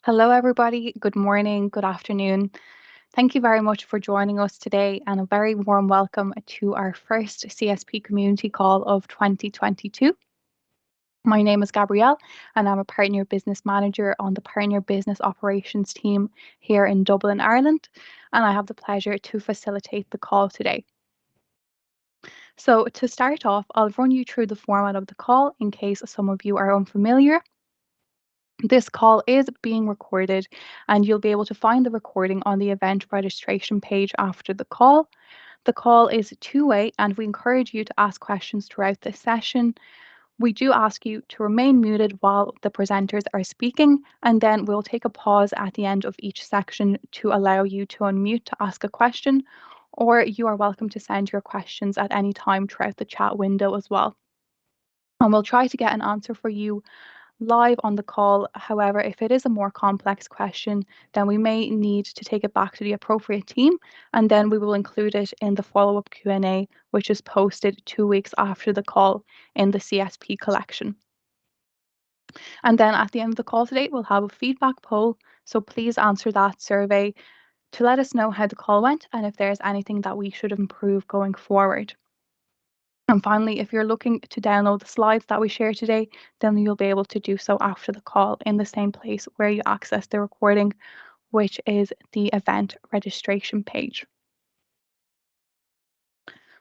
Hello, everybody. Good morning, good afternoon. Thank you very much for joining us today, and a very warm welcome to our first CSP community call of 2022. My name is Gabrielle, and I'm a Partner Business Manager on the Partner Business Operations team here in Dublin, Ireland, and I have the pleasure to facilitate the call today. So, to start off, I'll run you through the format of the call in case some of you are unfamiliar. This call is being recorded, and you'll be able to find the recording on the event registration page after the call. The call is two-way, and we encourage you to ask questions throughout this session. We do ask you to remain muted while the presenters are speaking, and then we'll take a pause at the end of each section to allow you to unmute to ask a question, or you are welcome to send your questions at any time throughout the chat window as well. And we'll try to get an answer for you live on the call. However, if it is a more complex question, then we may need to take it back to the appropriate team, and then we will include it in the follow-up Q&A, which is posted 2 weeks after the call in the CSP collection. And then at the end of the call today, we'll have a feedback poll, so please answer that survey to let us know how the call went and if there's anything that we should improve going forward. And finally, if you're looking to download the slides that we share today, then you'll be able to do so after the call in the same place where you access the recording, which is the event registration page.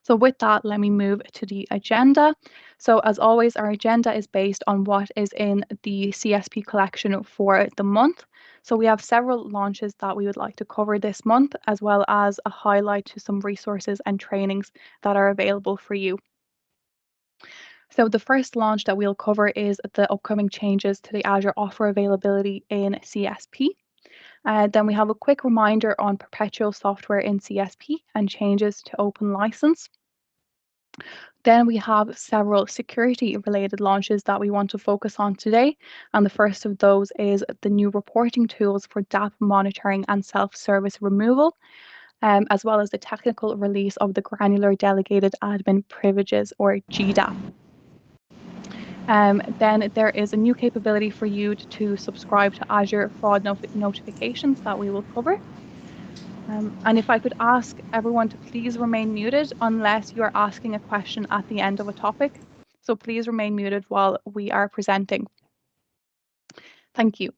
So with that, let me move to the agenda. So as always, our agenda is based on what is in the CSP collection for the month. So we have several launches that we would like to cover this month, as well as a highlight to some resources and trainings that are available for you. So the first launch that we'll cover is the upcoming changes to the Azure offer availability in CSP. Then we have a quick reminder on perpetual software in CSP and changes to open license. Then we have several security related launches that we want to focus on today. And the first of those is the new reporting tools for DAP monitoring and self-service removal, as well as the technical release of the granular delegated admin privileges, or GDAP. Then there is a new capability for you to subscribe to Azure fraud notifications that we will cover. And if I could ask everyone to please remain muted unless you're asking a question at the end of a topic. So please remain muted while we are presenting. Thank you.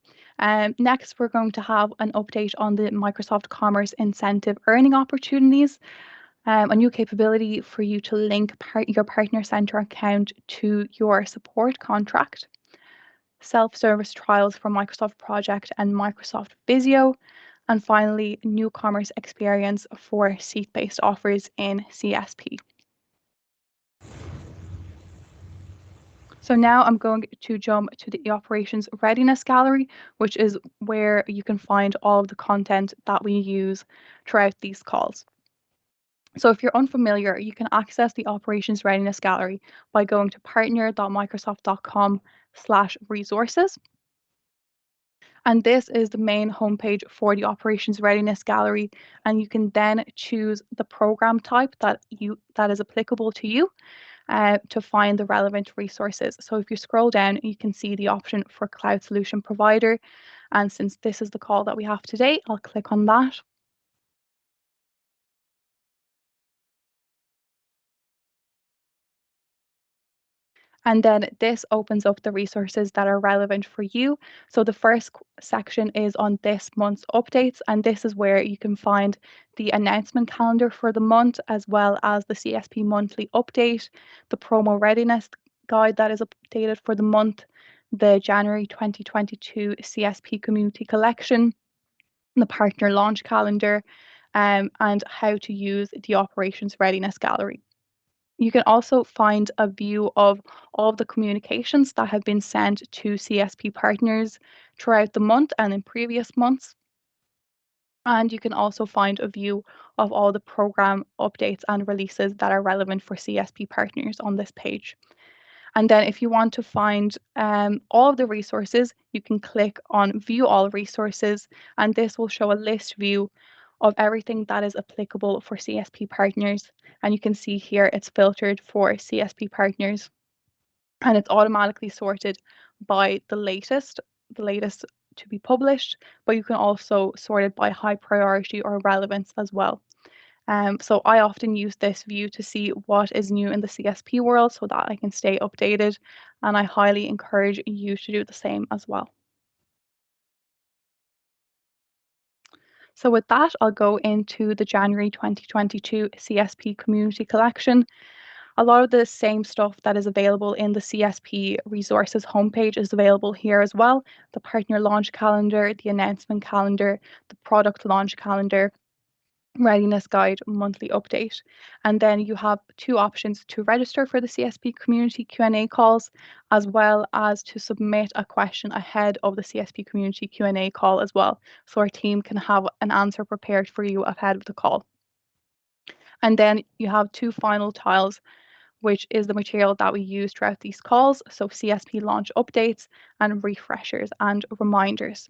Next, we're going to have an update on the Microsoft Commerce Incentive earning opportunities. A new capability for you to link your Partner Center account to your support contract, self-service trials for Microsoft Project and Microsoft Visio, and finally, new commerce experience for seat-based offers in CSP. So now I'm going to jump to the operations readiness gallery, which is where you can find all of the content that we use throughout these calls. So if you're unfamiliar, you can access the Operations Readiness Gallery by going to partner.microsoft.com/resources. And this is the main homepage for the Operations Readiness Gallery. And you can then choose the program type that is applicable to you to find the relevant resources. So if you scroll down, you can see the option for Cloud Solution Provider. And since this is the call that we have today, I'll click on that. And then this opens up the resources that are relevant for you. So the first section is on this month's updates, and this is where you can find the announcement calendar for the month, as well as the CSP monthly update, the promo readiness guide that is updated for the month, the January 2022 CSP community collection, the partner launch calendar, and how to use the operations readiness gallery. You can also find a view of all of the communications that have been sent to CSP partners throughout the month and in previous months. And you can also find a view of all the program updates and releases that are relevant for CSP partners on this page. And then if you want to find all of the resources, you can click on View All Resources, and this will show a list view of everything that is applicable for CSP partners. And you can see here it's filtered for CSP partners, and it's automatically sorted by the latest to be published, but you can also sort it by high priority or relevance as well. So I often use this view to see what is new in the CSP world so that I can stay updated, and I highly encourage you to do the same as well. So with that, I'll go into the January 2022 CSP community collection. A lot of the same stuff that is available in the CSP resources homepage is available here as well. The partner launch calendar, the announcement calendar, the product launch calendar, readiness guide, monthly update. And then you have two options to register for the CSP community Q&A calls, as well as to submit a question ahead of the CSP community Q&A call as well. So our team can have an answer prepared for you ahead of the call. And then you have two final tiles, which is the material that we use throughout these calls. So CSP launch updates and refreshers and reminders.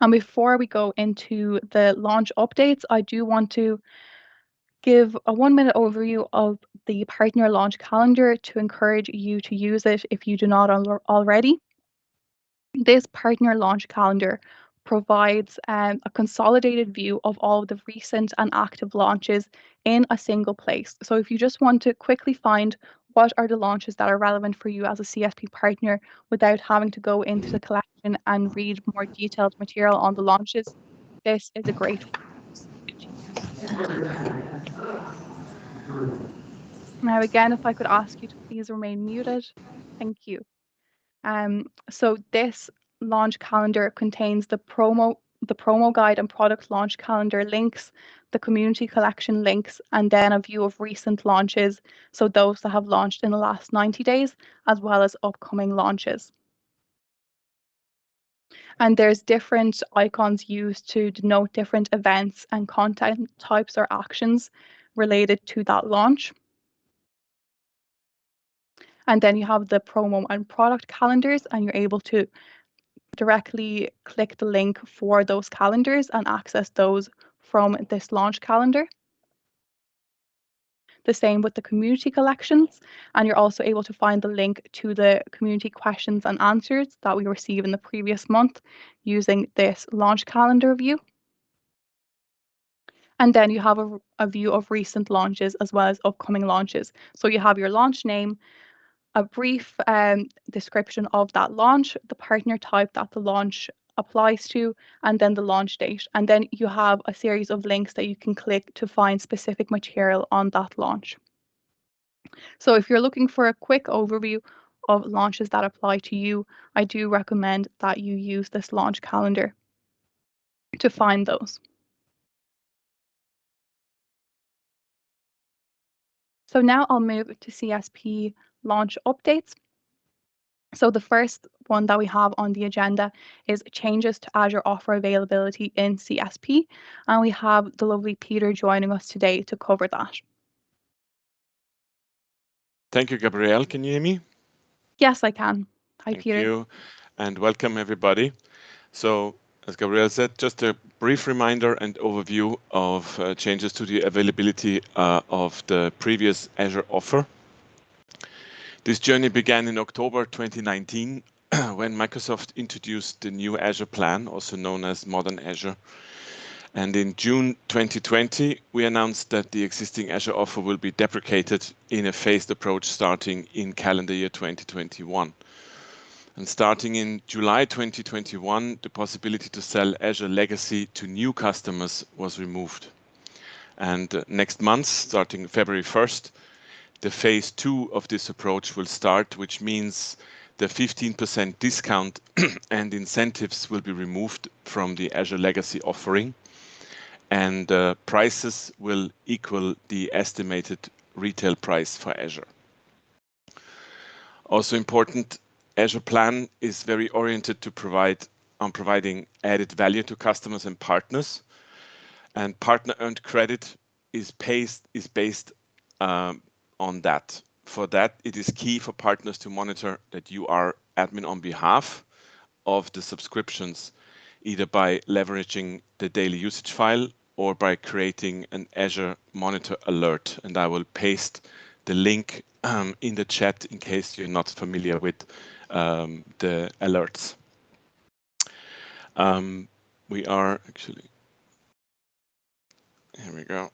And before we go into the launch updates, I do want to give a 1-minute overview of the partner launch calendar to encourage you to use it if you do not already. This partner launch calendar provides a consolidated view of all of the recent and active launches in a single place. So if you just want to quickly find what are the launches that are relevant for you as a CSP partner without having to go into the collection and read more detailed material on the launches, this is a great resource to use. Now, again, if I could ask you to please remain muted. Thank you. So this launch calendar contains the promo guide and product launch calendar links, the community collection links, and then a view of recent launches, so those that have launched in the last 90 days, as well as upcoming launches. And there's different icons used to denote different events and content types or actions related to that launch. And then you have the promo and product calendars, and you're able to directly click the link for those calendars and access those from this launch calendar. The same with the community collections, and you're also able to find the link to the community questions and answers that we received in the previous month using this launch calendar view. And then you have a view of recent launches as well as upcoming launches. So you have your launch name, a brief description of that launch, the partner type that the launch applies to, and then the launch date. And then you have a series of links that you can click to find specific material on that launch. So if you're looking for a quick overview of launches that apply to you, I do recommend that you use this launch calendar to find those. So now I'll move to CSP launch updates. So the first one that we have on the agenda is changes to Azure offer availability in CSP, and we have the lovely Peter joining us today to cover that. Thank you, Gabrielle. Can you hear me? Yes, I can. Hi, Thank Peter. you, and welcome everybody. So, as Gabrielle said, just a brief reminder and overview of changes to the availability of the previous Azure offer. This journey began in October 2019 when Microsoft introduced the new Azure plan, also known as Modern Azure. And in June 2020, we announced that the existing Azure offer will be deprecated in a phased approach starting in calendar year 2021. And starting in July 2021, the possibility to sell Azure Legacy to new customers was removed. And next month, starting February 1st, the phase 2 of this approach will start, which means the 15% discount and incentives will be removed from the Azure Legacy offering, and prices will equal the estimated retail price for Azure. Also important, Azure Plan is very oriented to providing added value to customers and partners, and partner earned credit is based on that. For that, it is key for partners to monitor that you are admin on behalf of the subscriptions, either by leveraging the daily usage file or by creating an Azure Monitor alert. And I will paste the link in the chat in case you're not familiar with the alerts. We are actually, here we go.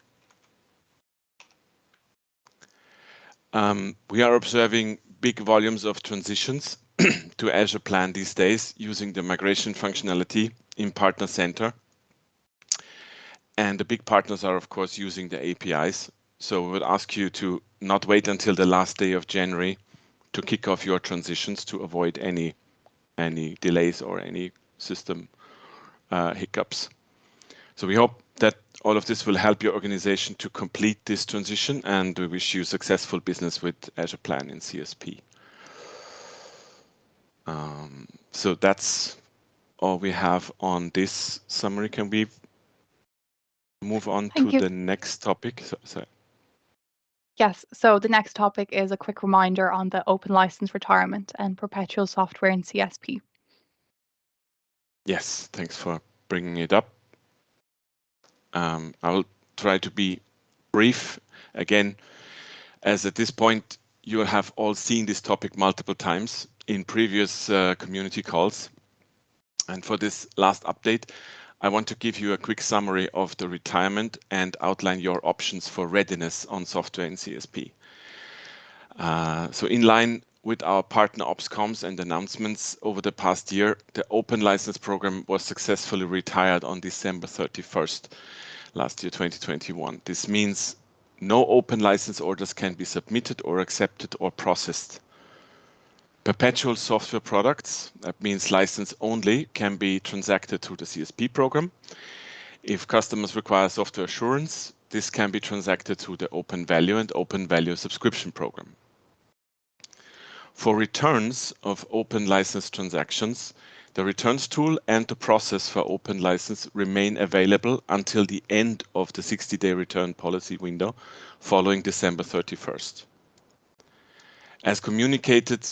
We are observing big volumes of transitions to Azure Plan these days using the migration functionality in Partner Center. And the big partners are, of course, using the APIs. So we would ask you to not wait until the last day of January to kick off your transitions to avoid any delays or any system hiccups. So we hope that all of this will help your organization to complete this transition, and we wish you successful business with Azure Plan in CSP. So that's all we have on this summary. Can we move on to the next topic? Sorry. Yes, so the next topic is a quick reminder on the open license retirement and perpetual software in CSP. Yes, thanks for bringing it up. I will try to be brief again, as at this point you have all seen this topic multiple times in previous community calls. And for this last update, I want to give you a quick summary of the retirement and outline your options for readiness on software in CSP. So in line with our partner OpsComs and announcements over the past year, the open license program was successfully retired on December 31st last year, 2021. This means no open license orders can be submitted or accepted or processed. Perpetual software products, that means license only, can be transacted through the CSP program. If customers require software assurance, this can be transacted through the Open Value and Open Value subscription program. For returns of open license transactions, the returns tool and the process for open license remain available until the end of the 60-day return policy window following December 31st. As communicated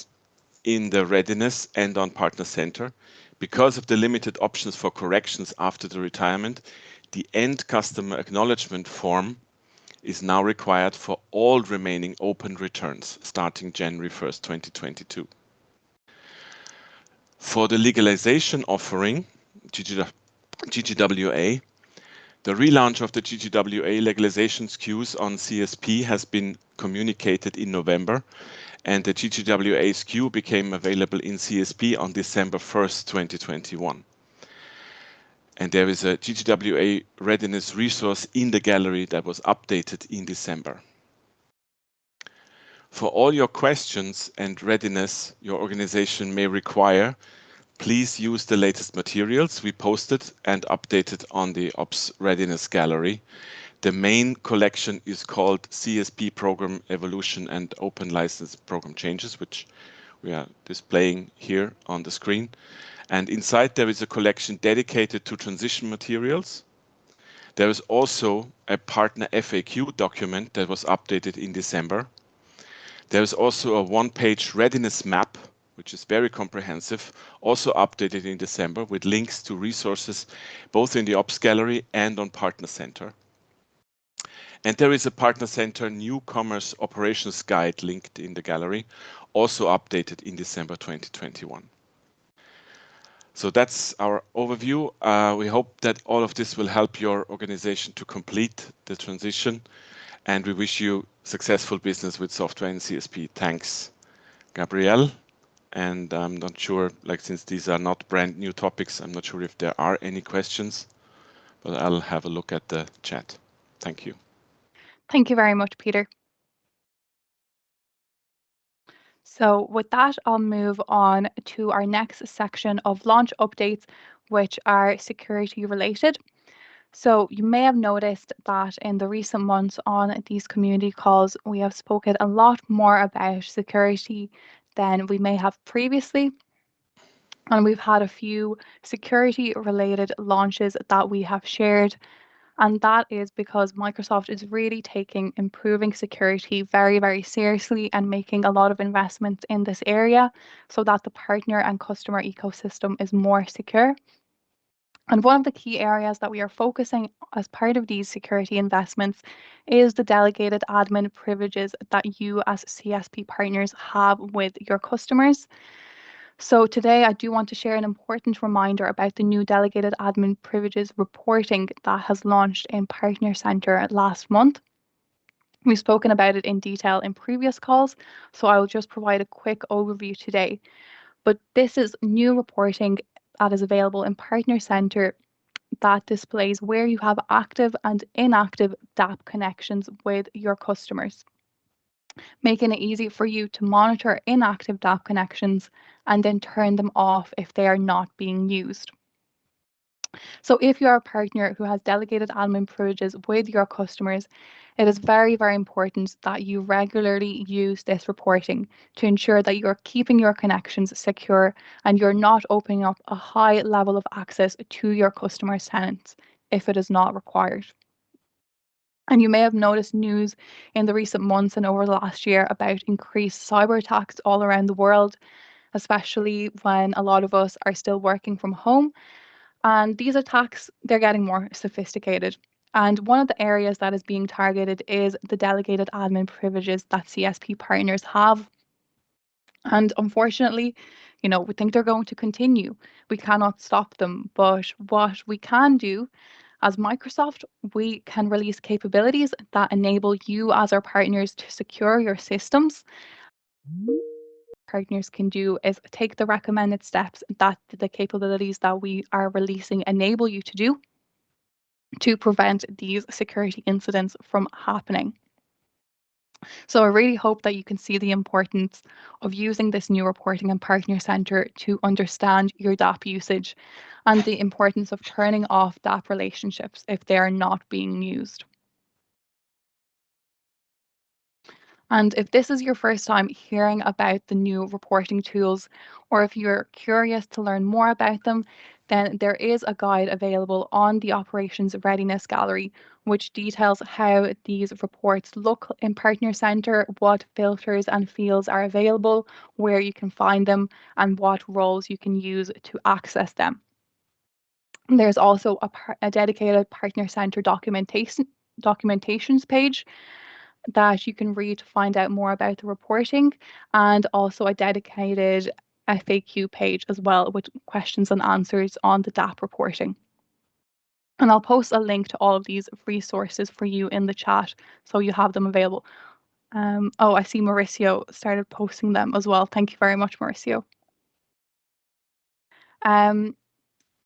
in the readiness and on Partner Center, because of the limited options for corrections after the retirement, the end customer acknowledgement form is now required for all remaining open returns starting January 1st, 2022. For the legalization offering, GGWA, the relaunch of the GGWA legalization SKUs on CSP has been communicated in November, and the GGWA SKU became available in CSP on December 1st, 2021. And there is a GGWA readiness resource in the gallery that was updated in December. For all your questions and readiness your organization may require, please use the latest materials we posted and updated on the Ops Readiness Gallery. The main collection is called CSP Program Evolution and Open License Program Changes, which we are displaying here on the screen. And inside there is a collection dedicated to transition materials. There is also a partner FAQ document that was updated in December. There is also a one-page readiness map, which is very comprehensive, also updated in December with links to resources both in the Ops Gallery and on Partner Center. And there is a Partner Center Newcomers Operations Guide linked in the gallery, also updated in December 2021. So that's our overview. We hope that all of this will help your organization to complete the transition, and we wish you successful business with software in CSP. Thanks, Gabrielle. And I'm not sure, since these are not brand new topics, I'm not sure if there are any questions, but I'll have a look at the chat. Thank you. Thank you very much, Peter. So with that, I'll move on to our next section of launch updates, which are security related. So you may have noticed that in the recent months on these community calls, we have spoken a lot more about security than we may have previously. And we've had a few security related launches that we have shared. And that is because Microsoft is really taking improving security very, very seriously and making a lot of investments in this area so that the partner and customer ecosystem is more secure. And one of the key areas that we are focusing as part of these security investments is the delegated admin privileges that you as CSP partners have with your customers. So today I do want to share an important reminder about the new delegated admin privileges reporting that has launched in Partner Centre last month. We've spoken about it in detail in previous calls, so I will just provide a quick overview today. But this is new reporting that is available in Partner Centre that displays where you have active and inactive DAP connections with your customers, making it easy for you to monitor inactive DAP connections and then turn them off if they are not being used. So if you are a partner who has delegated admin privileges with your customers, it is very, very important that you regularly use this reporting to ensure that you're keeping your connections secure and you're not opening up a high level of access to your customers' tenants if it is not required. And you may have noticed news in the recent months and over the last year about increased cyber attacks all around the world, especially when a lot of us are still working from home. And these attacks, they're getting more sophisticated. And one of the areas that is being targeted is the delegated admin privileges that CSP partners have. And unfortunately, we think they're going to continue. We cannot stop them. But what we can do as Microsoft, we can release capabilities that enable you as our partners to secure your systems. Partners can do is take the recommended steps that the capabilities that we are releasing enable you to do to prevent these security incidents from happening. So I really hope that you can see the importance of using this new reporting and partner center to understand your DAP usage and the importance of turning off DAP relationships if they are not being used. And if this is your first time hearing about the new reporting tools, or if you're curious to learn more about them, then there is a guide available on the Operations Readiness Gallery, which details how these reports look in Partner Centre, what filters and fields are available, where you can find them, and what roles you can use to access them. There's also a dedicated Partner Centre documentations page that you can read to find out more about the reporting, and also a dedicated FAQ page as well with questions and answers on the DAP reporting. And I'll post a link to all of these resources for you in the chat so you have them available. Oh, I see Mauricio started posting them as well. Thank you very much, Mauricio.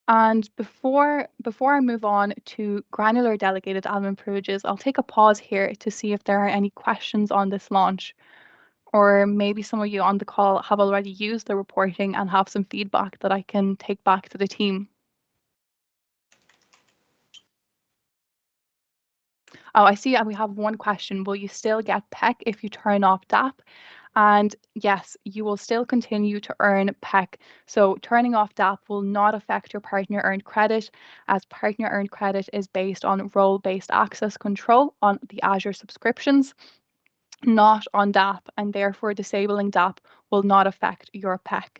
And before I move on to granular delegated admin privileges, I'll take a pause here to see if there are any questions on this launch. Or maybe some of you on the call have already used the reporting and have some feedback that I can take back to the team. Oh, I see, and we have one question. Will you still get PEC if you turn off DAP? And yes, you will still continue to earn PEC. So turning off DAP will not affect your partner earned credit, as partner earned credit is based on role-based access control on the Azure subscriptions, not on DAP, and therefore disabling DAP will not affect your PEC.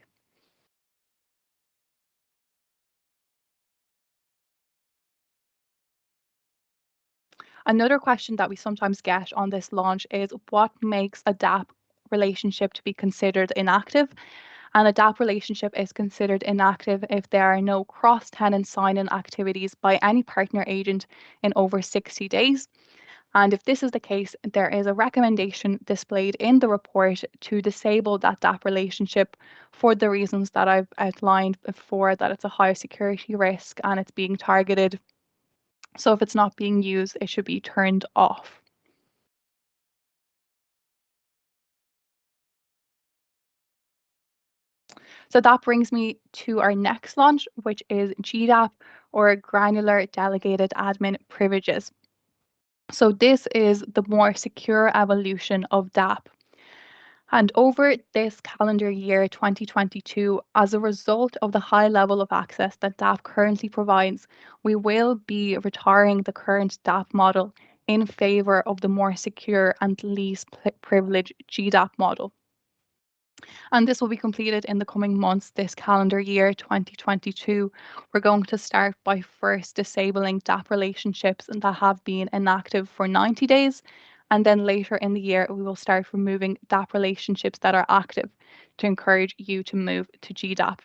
Another question that we sometimes get on this launch is what makes a DAP relationship to be considered inactive? And a DAP relationship is considered inactive if there are no cross-tenant sign-in activities by any partner agent in over 60 days. And if this is the case, there is a recommendation displayed in the report to disable that DAP relationship for the reasons that I've outlined before, that it's a high security risk and it's being targeted. So if it's not being used, it should be turned off. So that brings me to our next launch, which is GDAP, or Granular Delegated Admin Privileges. So this is the more secure evolution of DAP. And over this calendar year 2022, as a result of the high level of access that DAP currently provides, we will be retiring the current DAP model in favor of the more secure and least privileged GDAP model. And this will be completed in the coming months, this calendar year 2022. We're going to start by first disabling DAP relationships that have been inactive for 90 days. And then later in the year, we will start removing DAP relationships that are active to encourage you to move to GDAP.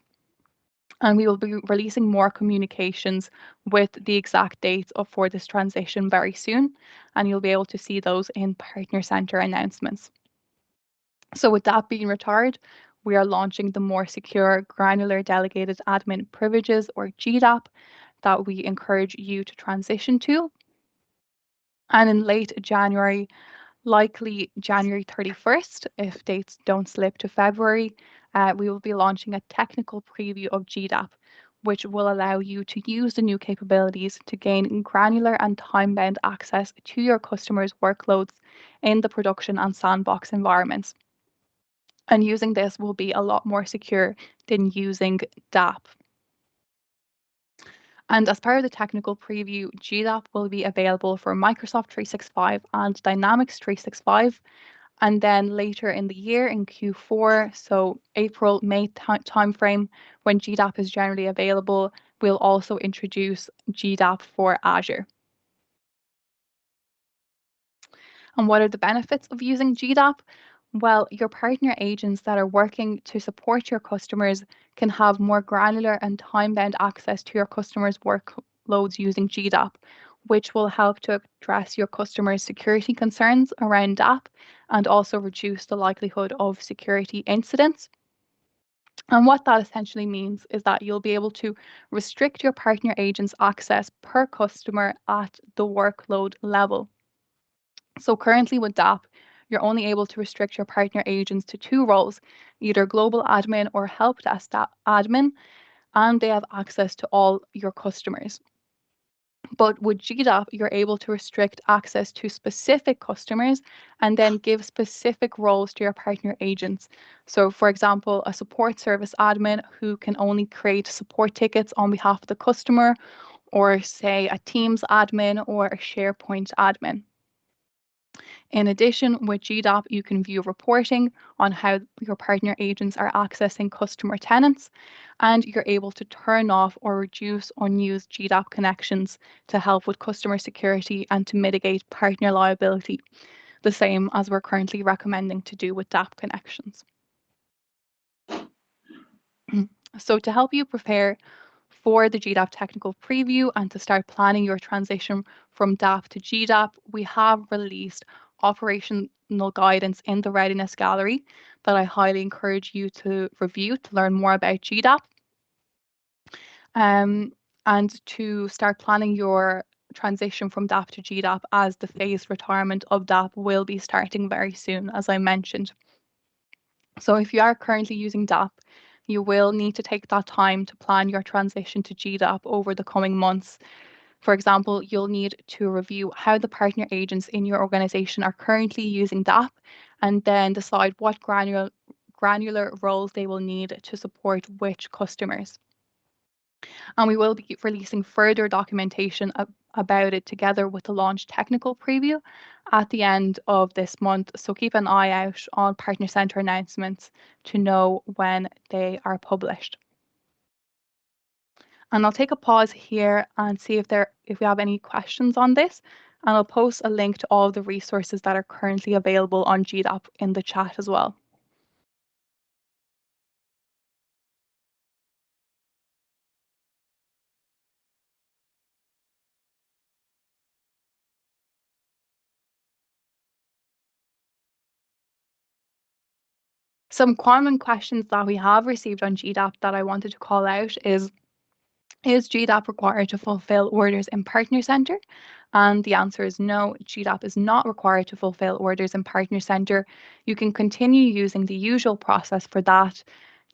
And we will be releasing more communications with the exact dates for this transition very soon. And you'll be able to see those in Partner Centre announcements. So with that being retired, we are launching the more secure granular delegated admin privileges, or GDAP, that we encourage you to transition to. And in late January, likely January 31st, if dates don't slip to February, we will be launching a technical preview of GDAP, which will allow you to use the new capabilities to gain granular and time-bound access to your customers' workloads in the production and sandbox environments. And using this will be a lot more secure than using DAP. And as part of the technical preview, GDAP will be available for Microsoft 365 and Dynamics 365. And then later in the year, in Q4, so April, May timeframe, when GDAP is generally available, we'll also introduce GDAP for Azure. And what are the benefits of using GDAP? Well, your partner agents that are working to support your customers can have more granular and time-bound access to your customers' workloads using GDAP, which will help to address your customers' security concerns around DAP and also reduce the likelihood of security incidents. And what that essentially means is that you'll be able to restrict your partner agents' access per customer at the workload level. So currently with DAP, you're only able to restrict your partner agents to two roles, either global admin or help desk admin, and they have access to all your customers. But with GDAP, you're able to restrict access to specific customers and then give specific roles to your partner agents. So for example, a support service admin who can only create support tickets on behalf of the customer, or say a Teams admin or a SharePoint admin. In addition, with GDAP, you can view reporting on how your partner agents are accessing customer tenants, and you're able to turn off or reduce unused GDAP connections to help with customer security and to mitigate partner liability, the same as we're currently recommending to do with DAP connections. So to help you prepare for the GDAP technical preview and to start planning your transition from DAP to GDAP, we have released operational guidance in the Readiness Gallery that I highly encourage you to review to learn more about GDAP. And to start planning your transition from DAP to GDAP, as the phased retirement of DAP will be starting very soon, as I mentioned. So if you are currently using DAP, you will need to take that time to plan your transition to GDAP over the coming months. For example, you'll need to review how the partner agents in your organization are currently using DAP and then decide what granular roles they will need to support which customers. And we will be releasing further documentation about it together with the launch technical preview at the end of this month. So keep an eye out on Partner Centre announcements to know when they are published. And I'll take a pause here and see if we have any questions on this. And I'll post a link to all of the resources that are currently available on GDAP in the chat as well. Some common questions that we have received on GDAP that I wanted to call out is GDAP required to fulfill orders in Partner Centre? And the answer is no, GDAP is not required to fulfill orders in Partner Centre. You can continue using the usual process for that.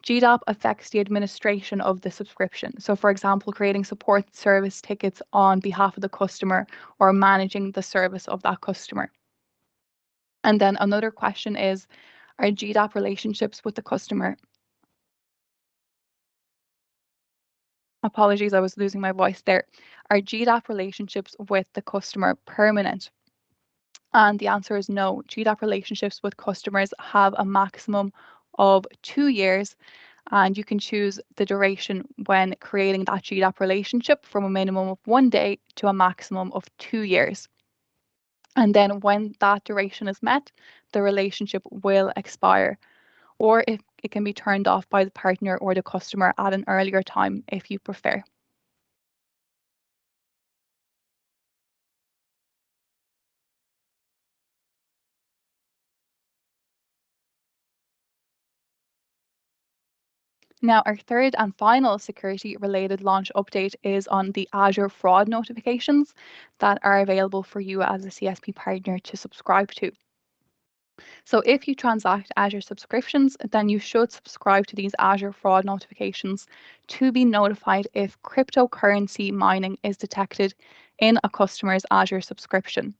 GDAP affects the administration of the subscription. So for example, creating support service tickets on behalf of the customer or managing the service of that customer. And then another question is, are GDAP relationships with the customer? Apologies, I was losing my voice there. Are GDAP relationships with the customer permanent? And the answer is no. GDAP relationships with customers have a maximum of 2 years, and you can choose the duration when creating that GDAP relationship from a minimum of 1 day to a maximum of 2 years. And then when that duration is met, the relationship will expire, or if it can be turned off by the partner or the customer at an earlier time if you prefer. Now, our third and final security-related launch update is on the Azure fraud notifications that are available for you as a CSP partner to subscribe to. So if you transact Azure subscriptions, then you should subscribe to these Azure fraud notifications to be notified if cryptocurrency mining is detected in a customer's Azure subscription.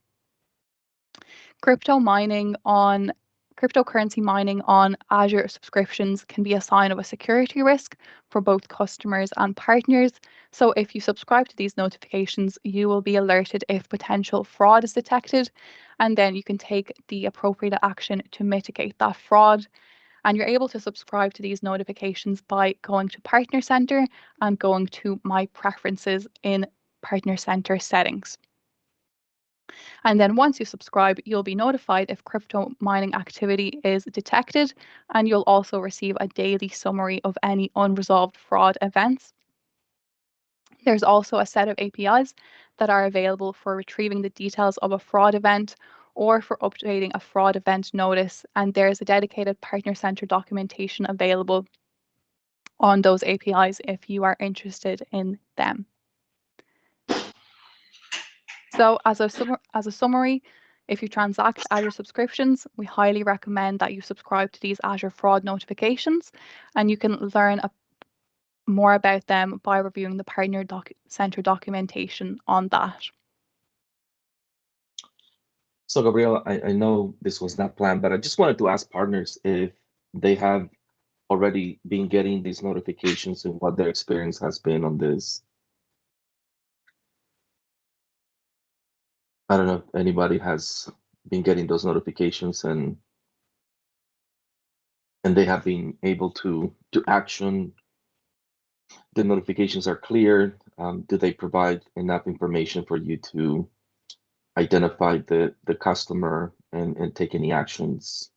Cryptocurrency mining on Azure subscriptions can be a sign of a security risk for both customers and partners. So if you subscribe to these notifications, you will be alerted if potential fraud is detected, and then you can take the appropriate action to mitigate that fraud. And you're able to subscribe to these notifications by going to Partner Center and going to My Preferences in Partner Center settings. And then once you subscribe, you'll be notified if crypto mining activity is detected, and you'll also receive a daily summary of any unresolved fraud events. There's also a set of APIs that are available for retrieving the details of a fraud event or for updating a fraud event notice, and there's a dedicated Partner Center documentation available on those APIs if you are interested in them. So as a summary, if you transact Azure subscriptions, we highly recommend that you subscribe to these Azure fraud notifications, and you can learn more about them by reviewing the Partner Center documentation on that. So, Gabriela, I know this was not planned, but I just wanted to ask partners if they have already been getting these notifications and what their experience has been on this. I don't know if anybody has been getting those notifications and they have been able to action. The notifications are clear. Do they provide enough information for you to identify the customer and take any actions?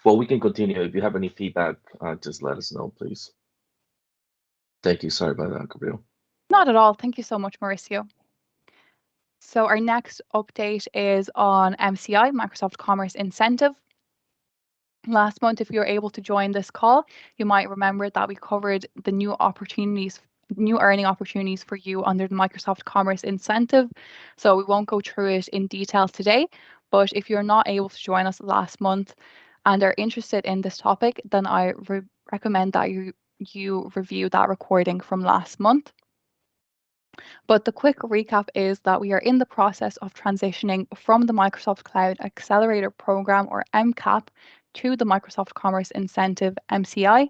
Well, we can continue. If you have any feedback, just let us know, please. Thank you. Sorry about that, Gabriel. Not at all. Thank you so much, Mauricio. So our next update is on MCI, Microsoft Commerce Incentive. Last month, if you were able to join this call, you might remember that we covered the new earning opportunities for you under the Microsoft Commerce Incentive. So we won't go through it in detail today, but if you're not able to join us last month and are interested in this topic, then I recommend that you review that recording from last month. But the quick recap is that we are in the process of transitioning from the Microsoft Cloud Accelerator Program, or MCAP, to the Microsoft Commerce Incentive, MCI.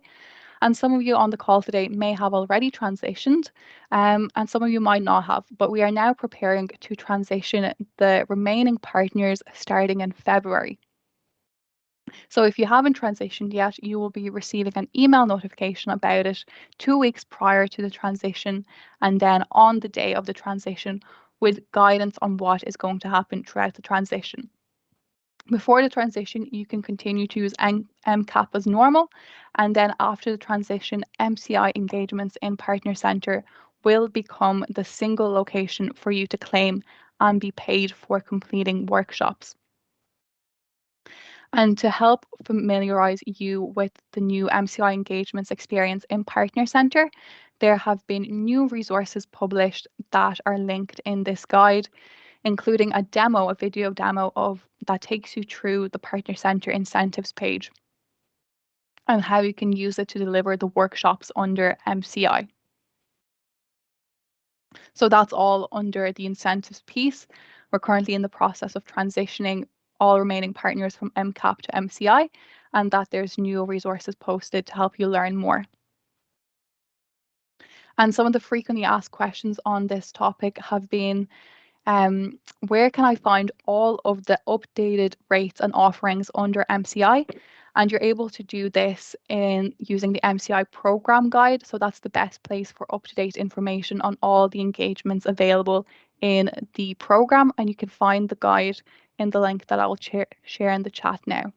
And some of you on the call today may have already transitioned, and some of you might not have, but we are now preparing to transition the remaining partners starting in February. So if you haven't transitioned yet, you will be receiving an email notification about it 2 weeks prior to the transition, and then on the day of the transition with guidance on what is going to happen throughout the transition. Before the transition, you can continue to use MCAP as normal, and then after the transition, MCI engagements in Partner Center will become the single location for you to claim and be paid for completing workshops. And to help familiarize you with the new MCI engagements experience in Partner Center, there have been new resources published that are linked in this guide, including a video demo that takes you through the Partner Center incentives page and how you can use it to deliver the workshops under MCI. So that's all under the incentives piece. We're currently in the process of transitioning all remaining partners from MCAP to MCI, and that there's new resources posted to help you learn more. And some of the frequently asked questions on this topic have been, where can I find all of the updated rates and offerings under MCI? And you're able to do this in using the MCI program guide. So that's the best place for up-to-date information on all the engagements available in the program. And you can find the guide in the link that I will share in the chat now.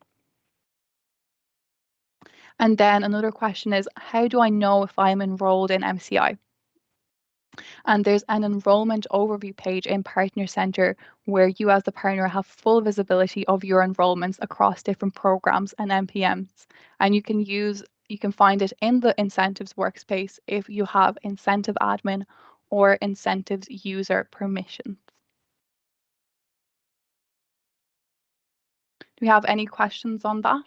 And then another question is, how do I know if I'm enrolled in MCI? And there's an enrollment overview page in Partner Center where you as the partner have full visibility of your enrollments across different programs and MPMs. And you can find it in the incentives workspace if you have incentive admin or incentives user permissions. Do we have any questions on that?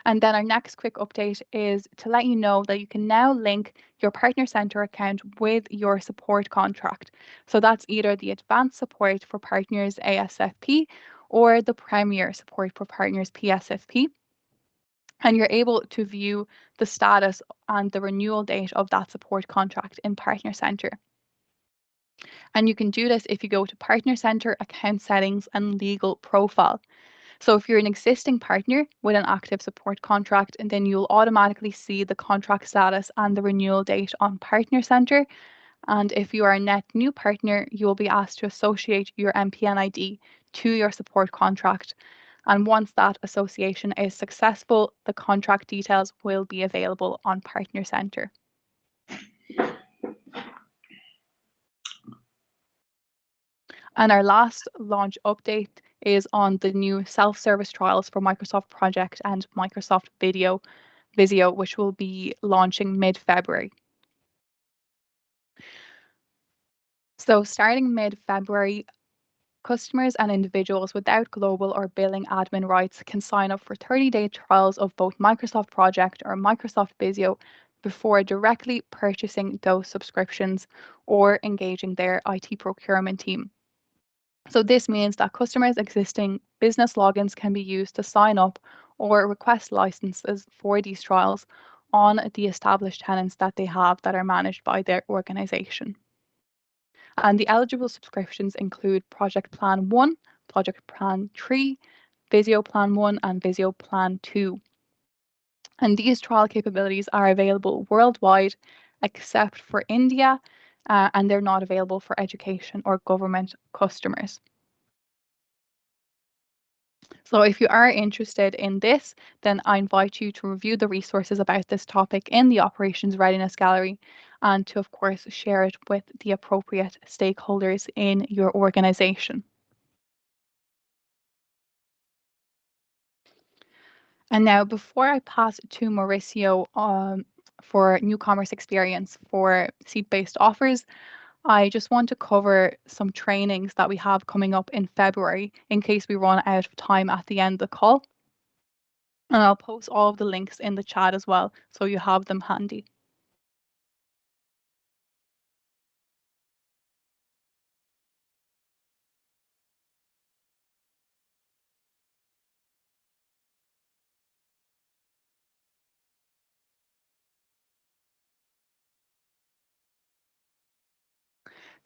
And then our next quick update is to let you know that you can now link your Partner Center account with your support contract. So that's either the Advanced Support for Partners ASFP or the Premier Support for Partners PSFP. And you're able to view the status and the renewal date of that support contract in Partner Center. And you can do this if you go to Partner Center, Account Settings, and Legal Profile. So if you're an existing partner with an active support contract, and then you'll automatically see the contract status and the renewal date on Partner Center. And if you are a net new partner, you will be asked to associate your MPN ID to your support contract. And once that association is successful, the contract details will be available on Partner Center. And our last launch update is on the new self-service trials for Microsoft Project and Microsoft Visio, which will be launching mid-February. So starting mid-February, customers and individuals without global or billing admin rights can sign up for 30-day trials of both Microsoft Project or Microsoft Visio before directly purchasing those subscriptions or engaging their IT procurement team. So this means that customers' existing business logins can be used to sign up or request licenses for these trials on the established tenants that they have that are managed by their organization. And the eligible subscriptions include Project Plan 1, Project Plan 3, Visio Plan 1, and Visio Plan 2. And these trial capabilities are available worldwide except for India, and they're not available for education or government customers. So if you are interested in this, then I invite you to review the resources about this topic in the Operations Readiness Gallery and to, of course, share it with the appropriate stakeholders in your organization. And now, before I pass to Mauricio for new commerce experience for seat-based offers, I just want to cover some trainings that we have coming up in February in case we run out of time at the end of the call. And I'll post all of the links in the chat as well, so you have them handy.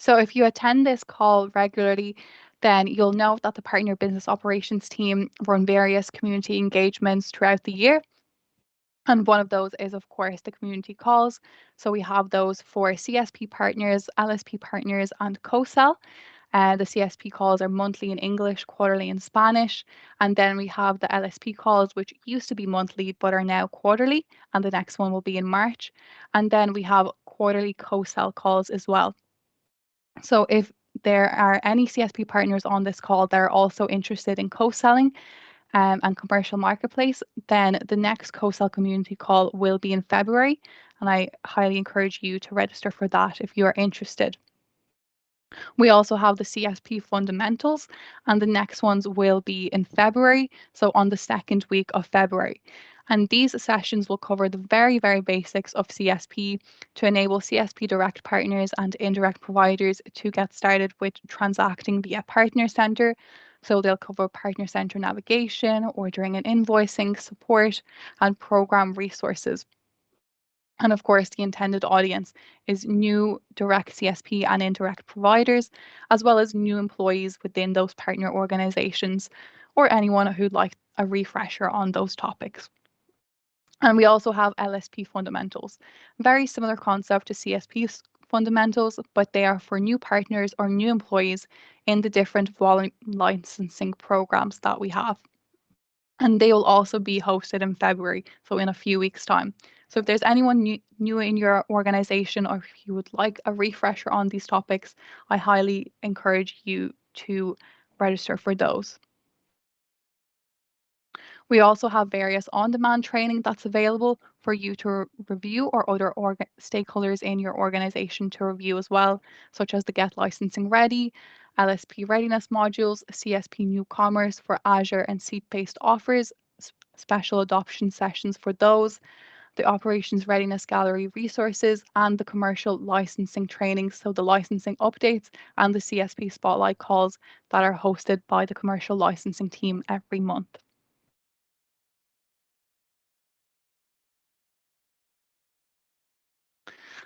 So if you attend this call regularly, then you'll know that the Partner Business Operations team run various community engagements throughout the year. And one of those is, of course, the community calls. So we have those for CSP partners, LSP partners, and co-sell. The CSP calls are monthly in English, quarterly in Spanish. And then we have the LSP calls, which used to be monthly, but are now quarterly. And the next one will be in March. And then we have quarterly co-sell calls as well. So if there are any CSP partners on this call that are also interested in co-selling and commercial marketplace, then the next co-sell community call will be in February. And I highly encourage you to register for that if you are interested. We also have the CSP fundamentals, and the next ones will be in February, so on the second week of February. And these sessions will cover the very, very basics of CSP to enable CSP direct partners and indirect providers to get started with transacting via Partner Center. So they'll cover Partner Center navigation, ordering and invoicing, support, and program resources. And of course, the intended audience is new direct CSP and indirect providers, as well as new employees within those partner organizations, or anyone who'd like a refresher on those topics. And we also have LSP fundamentals, very similar concept to CSP fundamentals, but they are for new partners or new employees in the different volume licensing programs that we have. And they will also be hosted in February, so in a few weeks' time. So if there's anyone new in your organization, or if you would like a refresher on these topics, I highly encourage you to register for those. We also have various on-demand training that's available for you to review, or other stakeholders in your organization to review as well, such as the Get Licensing Ready, LSP Readiness modules, CSP Newcomers for Azure and seat-based offers, special adoption sessions for those, the Operations Readiness Gallery resources, and the commercial licensing trainings, so the licensing updates and the CSP Spotlight calls that are hosted by the commercial licensing team every month.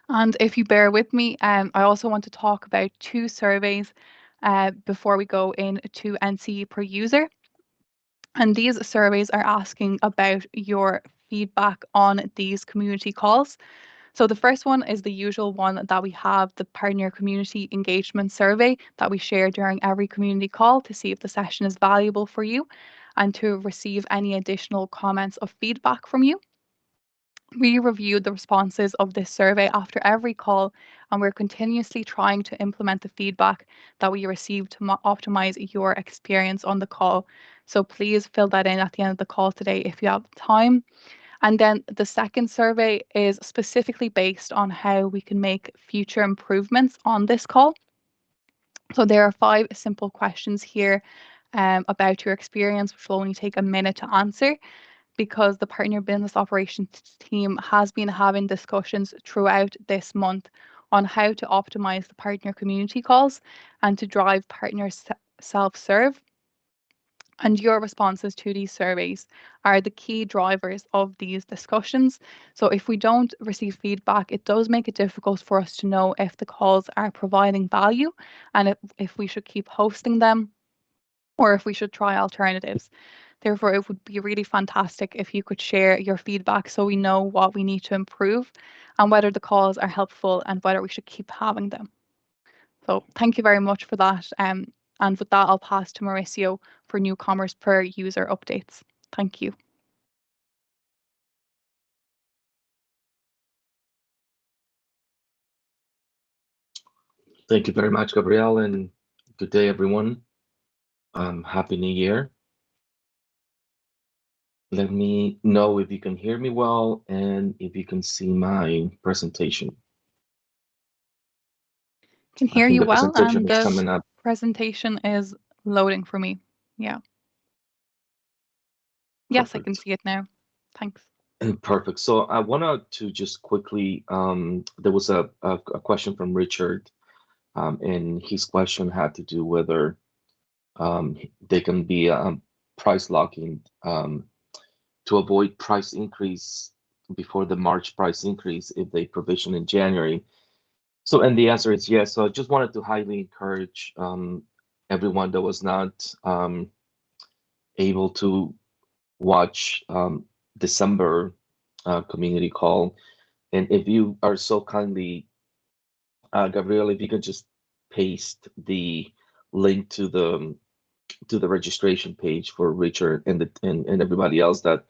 And if you bear with me, I also want to talk about two surveys before we go into NCE per user. And these surveys are asking about your feedback on these community calls. So the first one is the usual one that we have, the partner community engagement survey that we share during every community call to see if the session is valuable for you and to receive any additional comments of feedback from you. We reviewed the responses of this survey after every call, and we're continuously trying to implement the feedback that we received to optimize your experience on the call. So please fill that in at the end of the call today if you have time. And then the second survey is specifically based on how we can make future improvements on this call. So there are 5 simple questions here about your experience, which will only take a minute to answer, because the partner business operations team has been having discussions throughout this month on how to optimize the partner community calls and to drive partner self-serve. And your responses to these surveys are the key drivers of these discussions. So if we don't receive feedback, it does make it difficult for us to know if the calls are providing value and if we should keep hosting them or if we should try alternatives. Therefore, it would be really fantastic if you could share your feedback so we know what we need to improve and whether the calls are helpful and whether we should keep having them. So thank you very much for that. And with that, I'll pass to Mauricio for newcomers per user updates. Thank you. Thank you very much, Gabrielle, and good day, everyone. Happy New Year. Let me know if you can hear me well and if you can see my presentation. Can hear you well, and the coming up. presentation is loading for me. Yeah. Yes, Perfect. I can see it now. Thanks. Perfect. So I wanted to just quickly, there was a question from Richard, and his question had to do whether they can be price locking to avoid price increase before the March price increase if they provision in January. So, and the answer is yes. So I just wanted to highly encourage everyone that was not able to watch December community call. And if you are so kindly, Gabrielle, if you could just paste the link to the registration page for Richard and everybody else that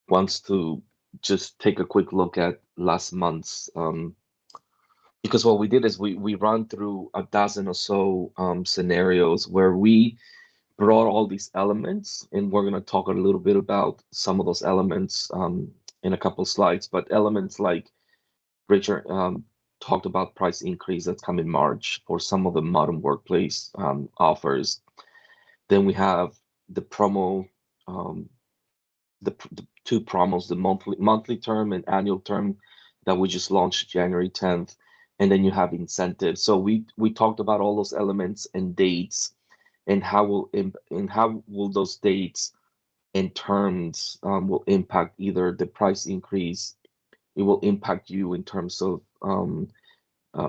wants to just take a quick look at last month's because what we did is we run through a dozen or so scenarios where we brought all these elements, and we're going to talk a little bit about some of those elements in a couple slides. But elements like Richard talked about price increase that's come in March for some of the modern workplace offers. Then we have the promo, the 2 promos, the monthly term and annual term that we just launched January 10th. And then you have incentives. So we talked about all those elements and dates, and how will those dates and terms will impact either the price increase it will impact you in terms of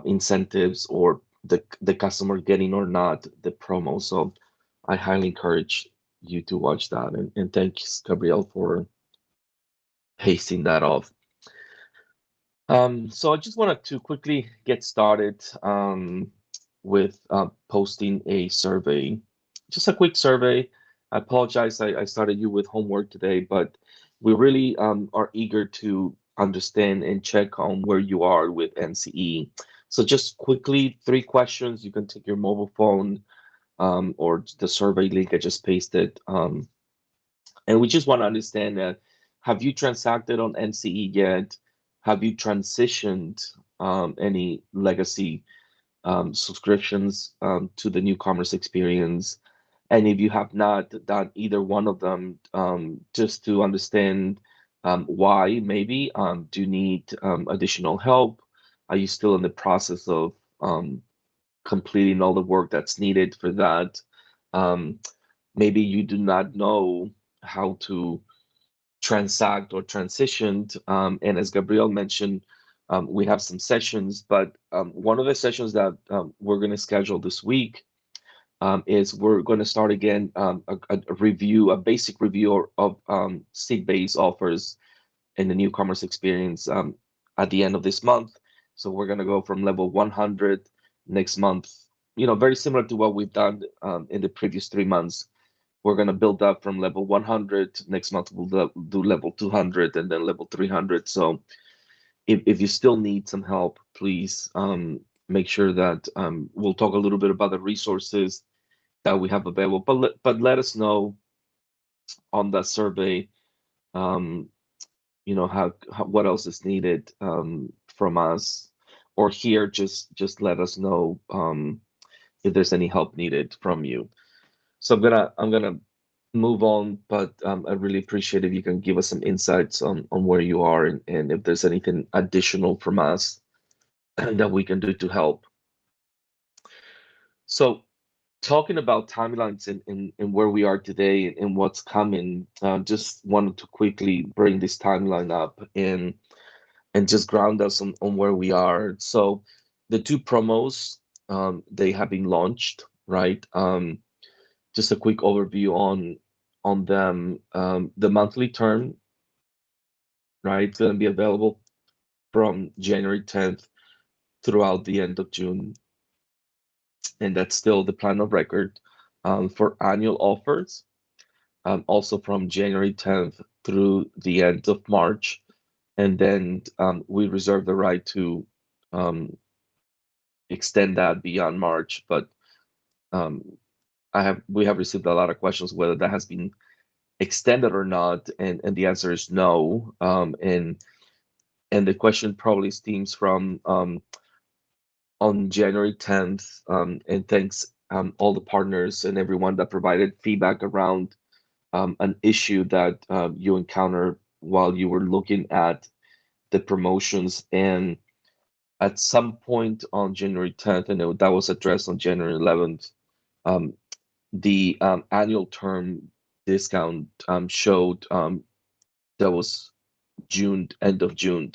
incentives or the customer getting or not the promo. So I highly encourage you to watch that. And thanks, Gabriel, for pasting that off. So I just wanted to quickly get started with posting a survey. Just a quick survey. I apologize, I started you with homework today, but we really are eager to understand and check on where you are with NCE. So just quickly, 3 questions. You can take your mobile phone or the survey link I just pasted. And we just want to understand that, have you transacted on NCE yet? Have you transitioned any legacy subscriptions to the new commerce experience? And if you have not done either one of them, just to understand why, maybe, do you need additional help? Are you still in the process of completing all the work that's needed for that? Um, Maybe you do not know how to transact or transitioned. And as Gabriel mentioned, we have some sessions, but one of the sessions that we're going to schedule this week is we're going to start again a review, a basic review of seat-based offers in the new commerce experience at the end of this month. So we're going to go from level 100 next month, very similar to what we've done in the previous 3 months. We're going to build up from level 100. Next month, we'll do level 200 and then level 300. So if you still need some help, please make sure that we'll talk a little bit about the resources that we have available. But let us know on that survey, how what else is needed from us, or here, just let us know if there's any help needed from you. So I'm gonna move on, but I really appreciate if you can give us some insights on where you are, and if there's anything additional from us that we can do to help. So talking about timelines and where we are today and what's coming, just wanted to quickly bring this timeline up and just ground us on where we are. So the 2 promos, they have been launched, right? Just a quick overview on them. The monthly term, right, it's going to be available from January 10th throughout the end of June, and that's still the plan of record. For annual offers, also from January 10th through the end of March, and then we reserve the right to extend that beyond March. But um, we have received a lot of questions whether that has been extended or not, and the answer is no. And the question probably stems from on January 10th, and thanks all the partners and everyone that provided feedback around an issue that you encountered while you were looking at the promotions. And at some point on January 10th, and that was addressed on January 11th, the annual term discount showed that was June, end of June.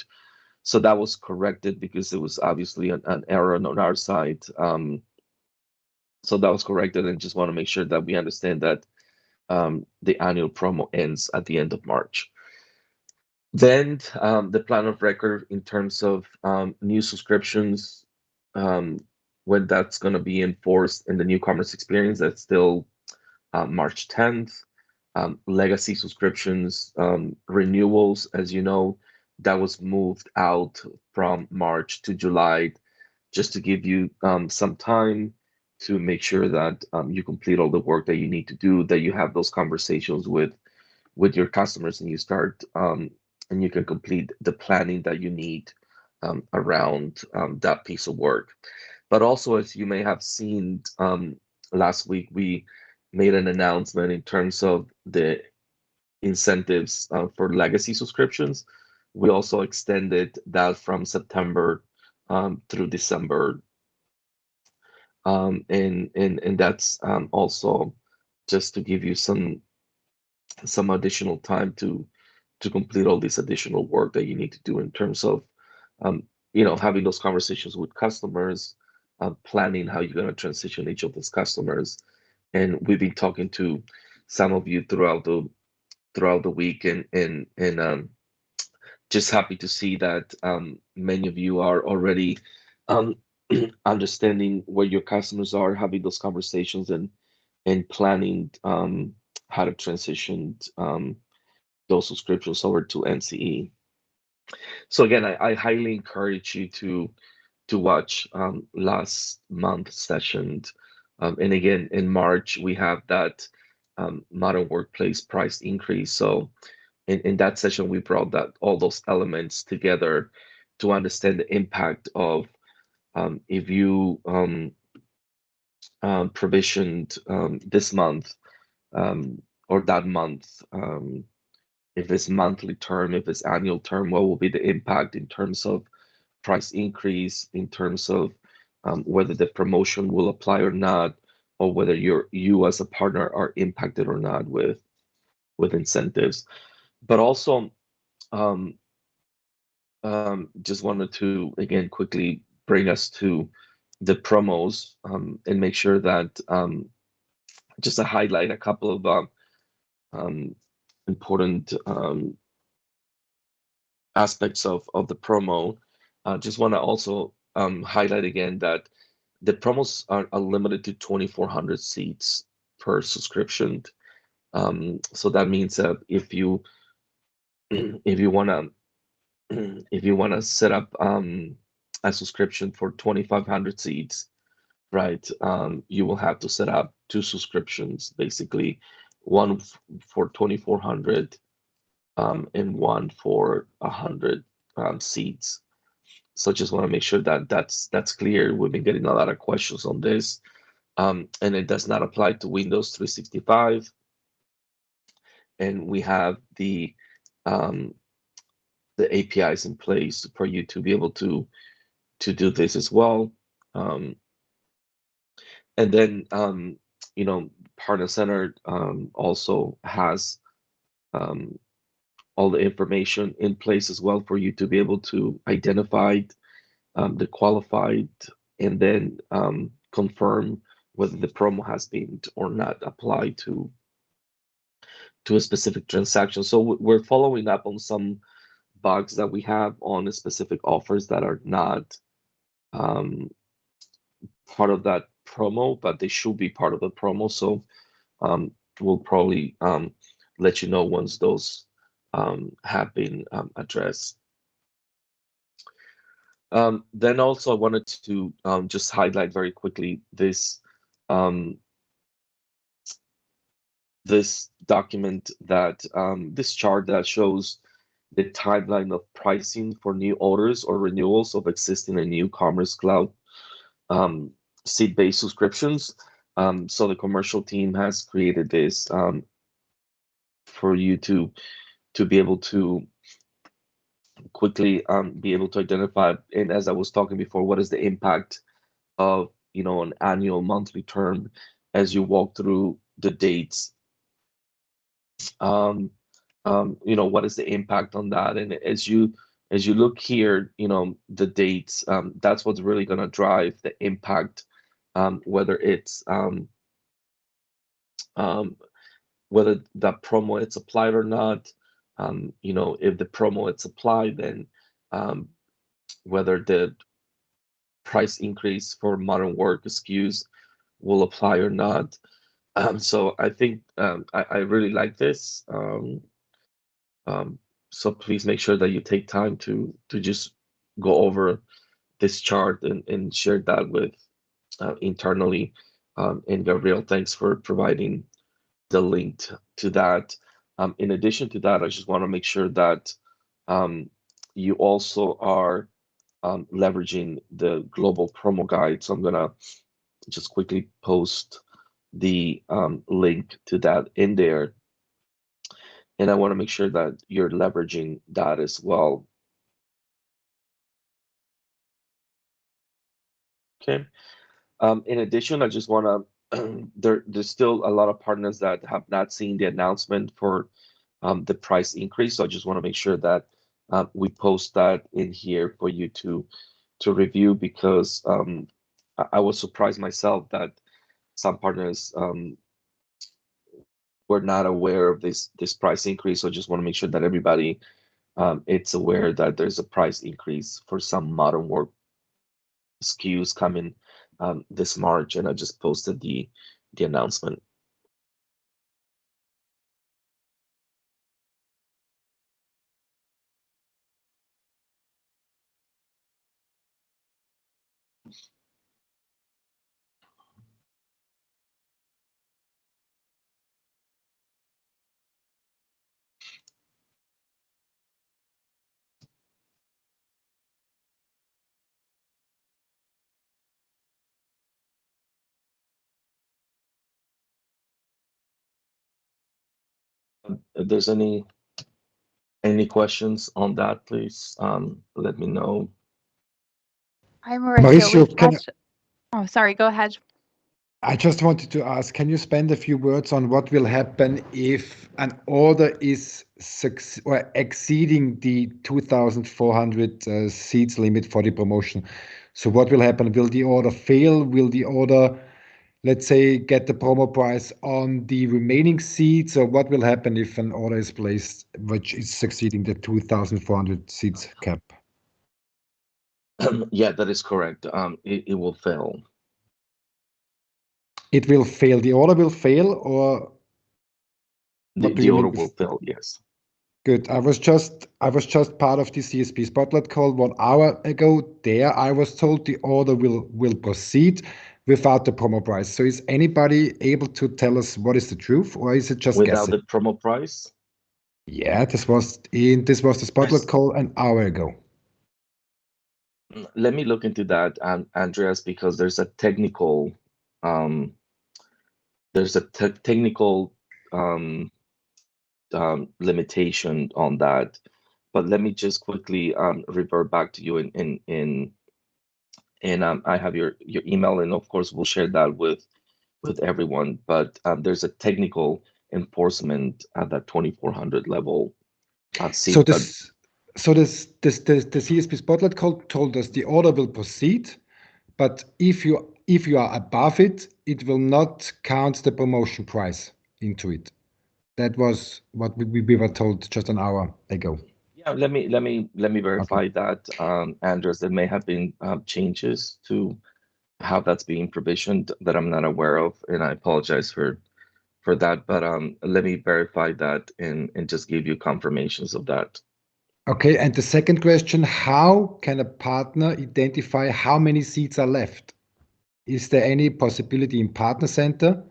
So that was corrected because it was obviously an error on our side. So that was corrected, and just want to make sure that we understand that the annual promo ends at the end of March. Then the plan of record in terms of new subscriptions, when that's going to be enforced in the new commerce experience, that's still March 10th. Legacy subscriptions renewals, as you know, that was moved out from March to July, just to give you some time to make sure that you complete all the work that you need to do, that you have those conversations with your customers, and you start and you can complete the planning that you need around that piece of work. But also, as you may have seen, last week we made an announcement in terms of the incentives for legacy subscriptions. We also extended that from September through December, and that's also just to give you some additional time complete all this additional work that you need to do in terms of having those conversations with customers, planning how you're going to transition each of those customers. And we've been talking to some of you throughout the week, and just happy to see that many of you are already um, understanding where your customers are, having those conversations, and planning how to transition those subscriptions over to NCE. So again, I highly encourage you to watch last month's session. And again, in March, we have that modern workplace price increase. So in that session, we brought that all those elements together to understand the impact of if you provisioned this month or that month, if it's monthly term, if it's annual term, what will be the impact in terms of price increase, in terms of whether the promotion will apply or not, or whether you as a partner are impacted or not with incentives. But also, just wanted to again quickly bring us to the promos and make sure that just to highlight a couple of important aspects of the promo. Just want to also highlight again that the promos are limited to 2,400 seats per subscription. So that means that if you wanna set up a subscription for 2,500 seats, right? You will have to set up two subscriptions, basically, one for 2,400 and one for 100 seats. So just want to make sure that that's clear. We've been getting a lot of questions on this, and it does not apply to Windows 365. And we have the APIs in place for you to be able to do this as well. And then Partner Center also has all the information in place as well for you to be able to identify the qualified and then confirm whether the promo has been or not applied to a specific transaction. So we're following up on some bugs that we have on specific offers that are not part of that promo, but they should be part of the promo. So we'll probably let you know once those have been addressed. Then also I wanted to just highlight very quickly this this document that this chart that shows the timeline of pricing for new orders or renewals of existing and new Commerce Cloud seat-based subscriptions. So the commercial team has created this for you to be able to quickly be able to identify, and as I was talking before, what is the impact of an annual monthly term as you walk through the dates. What is the impact on that? And as you look here, the dates, that's what's really going to drive the impact, whether it's whether that promo it's applied or not. If the promo it's applied, then whether the price increase for modern work SKUs will apply or not. So I think I really like this. So please make sure that you take time to just go over this chart and share that with internally. And Gabriel, thanks for providing the link to that. In addition to that, I just want to make sure that you also are leveraging the global promo guide. So I'm gonna just quickly post the link to that in there. And I want to make sure that you're leveraging that as well. Okay. In addition, I just want to, there's still a lot of partners that have not seen the announcement for the price increase. So I just want to make sure that we post that in here for you to review, because I was surprised myself that some partners were not aware of this price increase. So I just want to make sure that everybody it's aware that there's a price increase for some modern work SKUs coming this March, and I just posted the announcement. If there's any questions on that, please let me know. Hi, Mauricio. Mauricio, Oh, sorry, go ahead. I just wanted to ask, can you spend a few words on what will happen if an order is exceeding the 2,400 seats limit for the promotion? So what will happen? Will the order fail? Will the order, let's say, get the promo price on the remaining seats? Or what will happen if an order is placed which is exceeding the 2,400 seats cap? Yeah, that is correct. It will fail. It will fail. The order will fail, or what do The you order mean? will fail, yes. Good. I was just part of the CSP Spotlight call 1 hour ago. There, I was told the order will proceed without the promo price. So, is anybody able to tell us what is the truth, or is it just Without guessing? the promo price? Yeah, this was the Spotlight call an hour ago. Let me look into that, Andreas, because there's a technical technical limitation on that. But let me just quickly revert back to you I have your email, and of course we'll share that with everyone. But there's a technical enforcement at that 2400 level seat. So the CSP Spotlight call told us the order will proceed, but if you are above it, it will not count the promotion price into it. That was what we were told just an hour ago. Yeah, let me verify that, Andres. There may have been changes to how that's being provisioned that I'm not aware of, and I apologize for that. But let me verify that and just give you confirmations of that. Okay, and the second question, how can a partner identify how many seats are left? Is there any possibility in Partner Center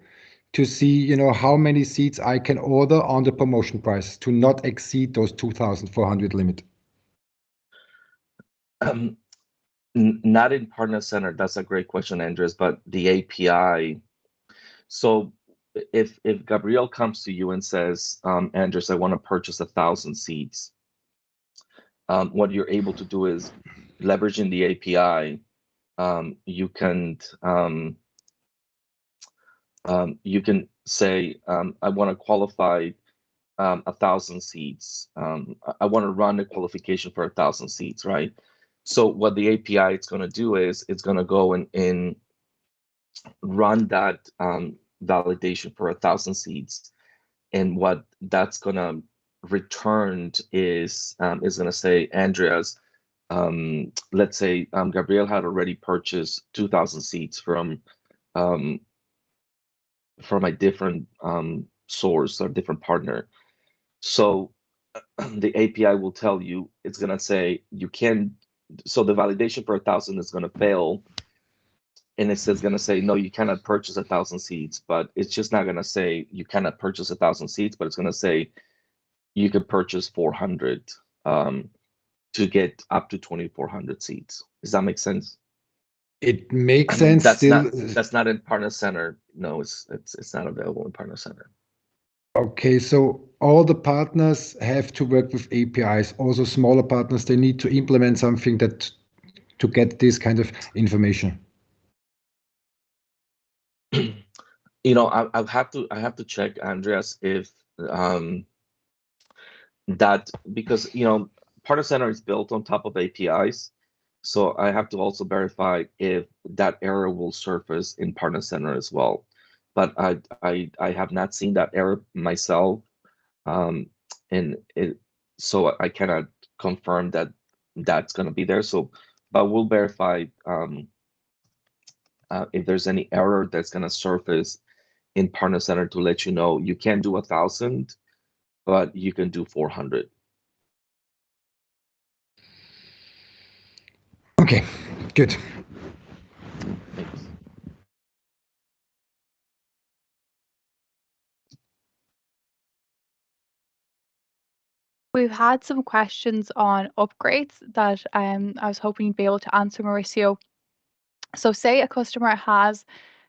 to see, how many seats I can order on the promotion price to not exceed those 2,400 limit? Not in Partner Center. That's a great question, Andres, but the API. So if Gabriel comes to you and says, Andres, I want to purchase 1,000 seats, what you're able to do is leveraging the API, you can say, I want to qualify 1,000 seats. I want to run a qualification for 1,000 seats, right? So what the API is going to do is it's going to go and run that validation for 1,000 seats, and what that's going to return is going to say, Andreas, let's say Gabriel had already purchased 2,000 seats from a different source or different partner. So the API will tell you, it's going to say you can, so the validation for 1,000 is going to fail, and it's going to say, no, you cannot purchase 1,000 seats. But it's just not going to say you cannot purchase 1,000 seats, but it's going to say you can purchase 400 to get up to 2,400 seats. Does that make sense? It makes sense. That's not in Partner Center. No, it's not available in Partner Center. Okay, so all the partners have to work with APIs. Also, smaller partners, they need to implement something that to get this kind of information. I have to check, Andreas, if that because Partner Center is built on top of APIs, so I have to also verify if that error will surface in Partner Center as well. But I have not seen that error myself, and so I cannot confirm that that's going to be there. So, but we'll verify if there's any error that's going to surface in Partner Center to let you know you can do 1,000, but you can do 400. Okay, good. Thanks. We've had some questions on upgrades that I was hoping you'd be able to answer, Mauricio. So say a customer has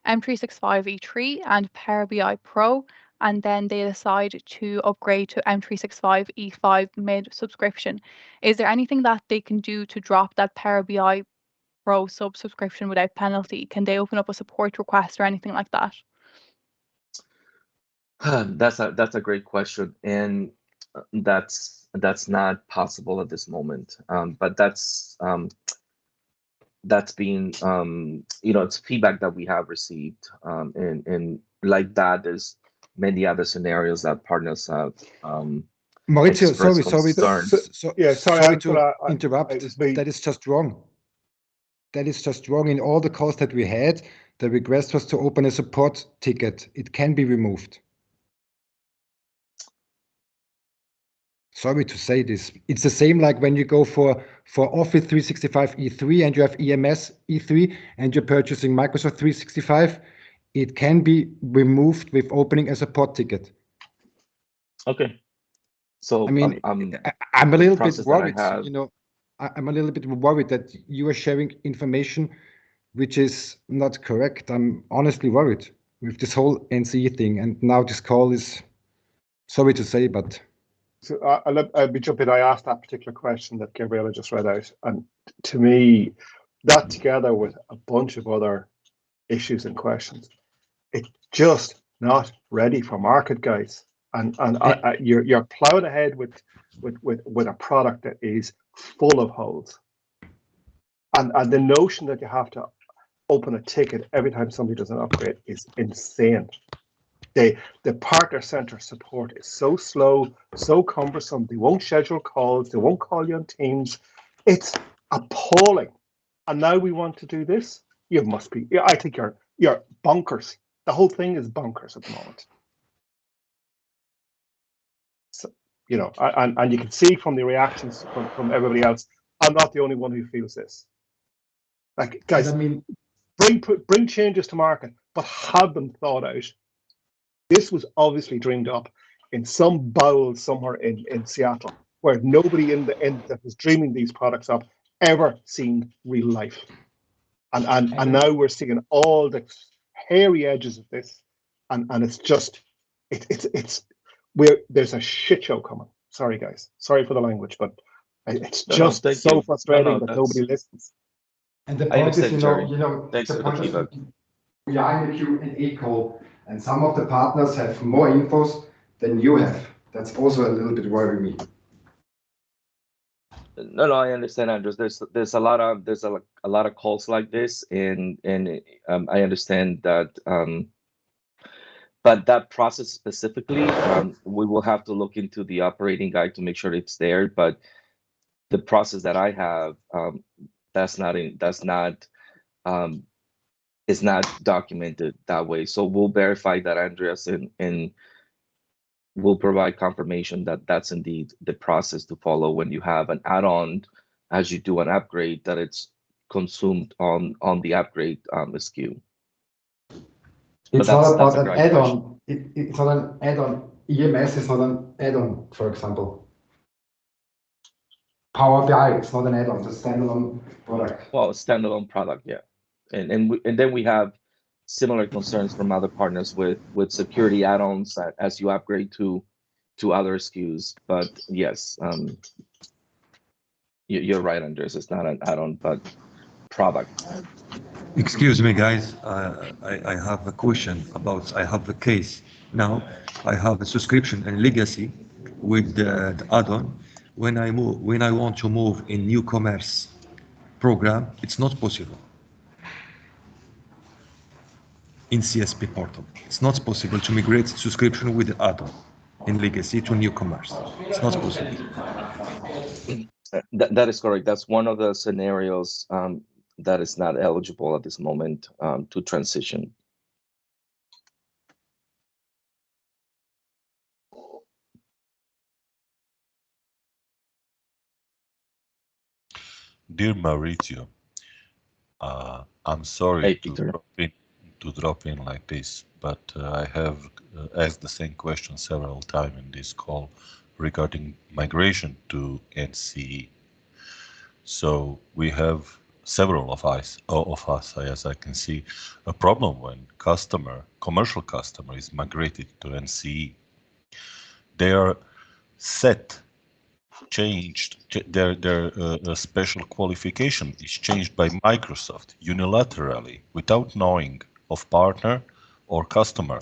M365 E3 and Power BI Pro, and then they decide to upgrade to M365 E5 mid subscription. Is there anything that they can do to drop that Power BI Pro subscription without penalty? Can they open up a support request or anything like that? That's a great question, and that's not possible at this moment. But that's been it's feedback that we have received, and like that, there's many other scenarios that partners have Maurizio, expressed sorry to interrupt. That is just wrong. That is just wrong. In all the calls that we had, the request was to open a support ticket. It can be removed. Sorry to say this. It's the same like when you go for Office 365 E3 and you have EMS E3 and you're purchasing Microsoft 365. It can be removed with opening a support ticket. Okay. So I mean, I'm a little bit worried. I'm a little bit worried that you are sharing information which is not correct. I'm honestly worried with this whole NCE thing. And now this call is, sorry to say, but. So I'll be jumping. I asked that particular question that Gabriela just read out, and to me, that together with a bunch of other issues and questions, it's just not ready for market, guys. And you're plowing ahead with a product that is full of holes, and the notion that you have to open a ticket every time somebody does an upgrade is insane. The partner center support is so slow, so cumbersome. They won't schedule calls. They won't call you on Teams. It's appalling. And now we want to do this. You must be. I think you're bonkers. The whole thing is bonkers at the moment. So, and you can see from the reactions from everybody else. I'm not the only one who feels this. Like, guys, bring changes to market, but have them thought out. This was obviously dreamed up in some bowl somewhere in Seattle, where nobody in that was dreaming these products up ever seen real life. And now we're seeing all the hairy edges of this, and it's just there's a shit show coming. Sorry, guys. Sorry for the language, but it's just so frustrating that nobody listens. And the point is, thanks for the feedback. We are in the Q&A call, and some of the partners have more infos than you have. That's also a little bit worrying me. No, I understand, Andres. There's a lot of calls like this, and I understand that. But that process specifically, we will have to look into the operating guide to make sure it's there. But the process that I have, is not documented that way. So we'll verify that, Andreas, and we'll provide confirmation that that's indeed the process to follow when you have an add-on, as you do an upgrade, that it's consumed on the upgrade SKU. It's not about an add-on. It's not an add-on. EMS is not an add-on, for example. Power BI is not an add-on. It's a standalone product. Well, a standalone product, yeah. And then we have similar concerns from other partners with security add-ons as you upgrade to other SKUs. But yes, you're right, Andres. It's not an add-on, but product. Excuse me, guys. I have a question about. I have a case now. I have a subscription and legacy with the add-on, when I want to move in new commerce program, it's not possible. In CSP portal, it's not possible to migrate subscription with the add-on in legacy to new commerce. It's not possible. That is correct. That's one of the scenarios that is not eligible at this moment to transition. Dear Maurizio, I'm sorry Hey, to Peter. drop in like this, but I have asked the same question several times in this call regarding migration to NCE. So we have several of us, as I can see, a problem when commercial customer is migrated to NCE. They are their special qualification is changed by Microsoft unilaterally without knowing of partner or customer.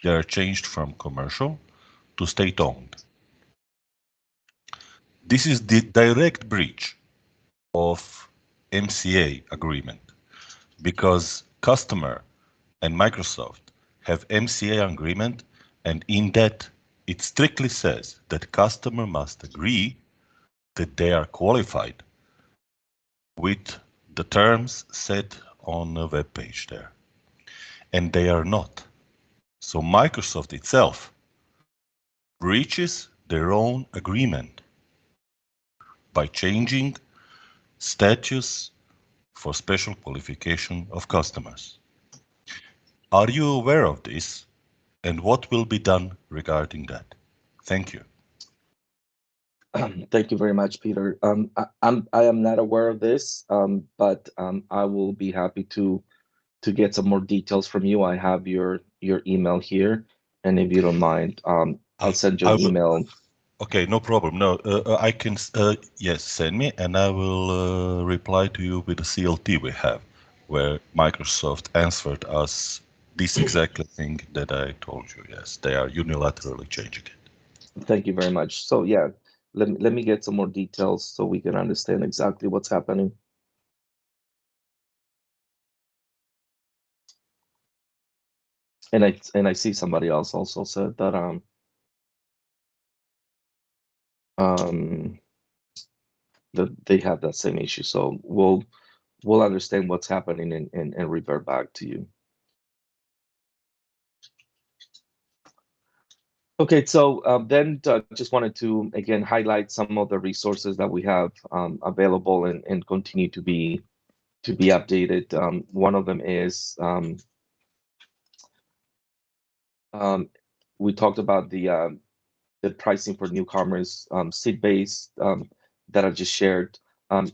They are changed from commercial to state-owned. This is the direct breach of MCA agreement because customer and Microsoft have MCA agreement, and in that it strictly says that customer must agree that they are qualified with the terms set on the web page there, and they are not. So Microsoft itself breaches their own agreement by changing status for special qualification of customers. Are you aware of this, and what will be done regarding that? Thank you. Thank you very much, Peter. I am not aware of this, but I will be happy to get some more details from you. I have your email here, and if you don't mind, I'll send you an email. Okay, no problem. No, I can, yes, send me, and I will reply to you with the CLT we have, where Microsoft answered us this exact thing that I told you. Yes, they are unilaterally changing it. Thank you very much. So yeah, let me get some more details so we can understand exactly what's happening. And I see somebody else also said that that they have that same issue. So we'll understand what's happening and revert back to you. Okay, so then just wanted to again highlight some of the resources that we have available and continue to be updated. One of them is we talked about the pricing for newcomers, seat-based that I just shared.